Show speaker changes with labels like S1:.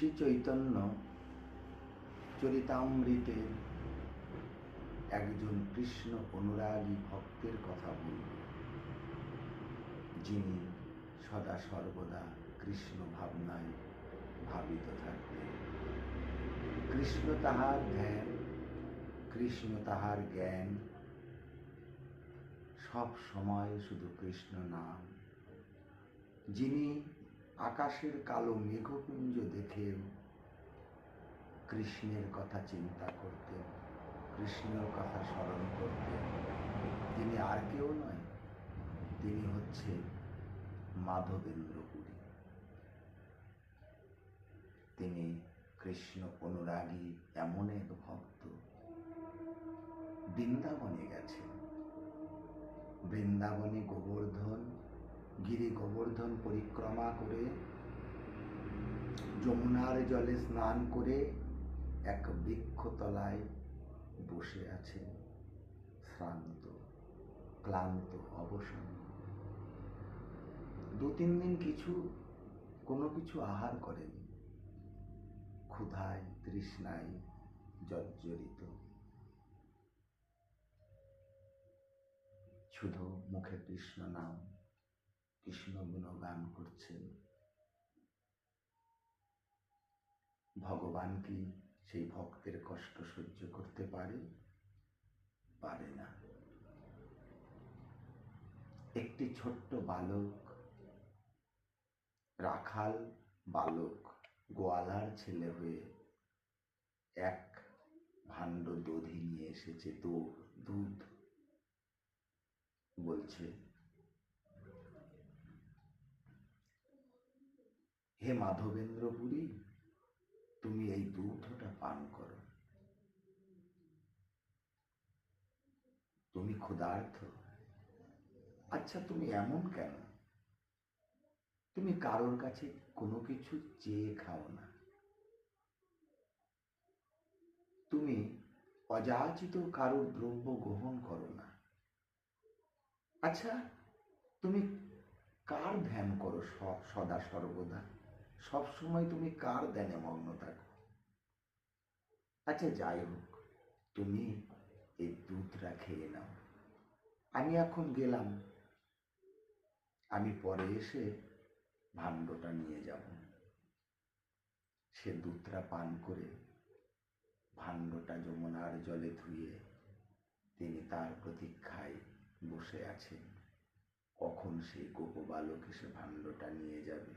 S1: শ্রী চৈতন্য চরিতামৃতে একজন কৃষ্ণ অনুরাগী ভক্তের কথা বলব, যিনি সদা সর্বদা কৃষ্ণ ভাবনায় ভাবিত থাকতেন। কৃষ্ণ তাহার ধ্যান, কৃষ্ণ তাহার জ্ঞান, সব সময় শুধু কৃষ্ণ নাম। যিনি আকাশের কালো মেঘপুঞ্জ দেখেও কৃষ্ণের কথা চিন্তা করতেন, কৃষ্ণের কথা স্মরণ করতেন, তিনি আর কেউ নয়, তিনি হচ্ছে মাধবেন্দ্র পুরী। তিনি কৃষ্ণ অনুরাগী এমন এক ভক্ত, বৃন্দাবনে গেছেন। বৃন্দাবনে গোবর্ধন গিরি গোবর্ধন পরিক্রমা করে যমুনার জলে স্নান করে এক বৃক্ষতলায় বসে আছেন, শ্রান্ত, ক্লান্ত, অবসন্ন। 2-3 দিন কোনো কিছু আহার করেনি, ক্ষুধায় তৃষ্ণায় জর্জরিত। শুধু মুখে কৃষ্ণ নাম, কৃষ্ণ গুণগান করছেন। ভগবান কি সেই ভক্তের কষ্ট সহ্য করতে পারে? পারে না। একটি ছোট্ট বালক, রাখাল বালক, গোয়ালার ছেলে হয়ে এক ভাণ্ড দধি নিয়ে এসেছে, দুধ। বলছে, হে মাধবেন্দ্র পুরী, তুমি এই দুধটা পান করো। তুমি ক্ষুধার্ত। আচ্ছা, তুমি এমন কেন? তুমি কারোর কাছে কোনো কিছু চেয়ে খাও না, তুমি অযাচিত কারোর দ্রব্য গ্রহণ করো না। আচ্ছা, তুমি কার ধ্যান করো সদা সর্বদা? সব সময় তুমি কার ধ্যানে মগ্ন থাকো? আচ্ছা, যাই হোক, তুমি এই দুধটা খেয়ে নাও। আমি এখন গেলাম, আমি পরে এসে ভাণ্ডটা নিয়ে যাব। সে দুধটা পান করে ভাণ্ডটা যমুনার জলে ধুয়ে তিনি তার প্রতীক্ষায় বসে আছেন, কখন সেই গোপবালক এসে ভাণ্ডটা নিয়ে যাবে।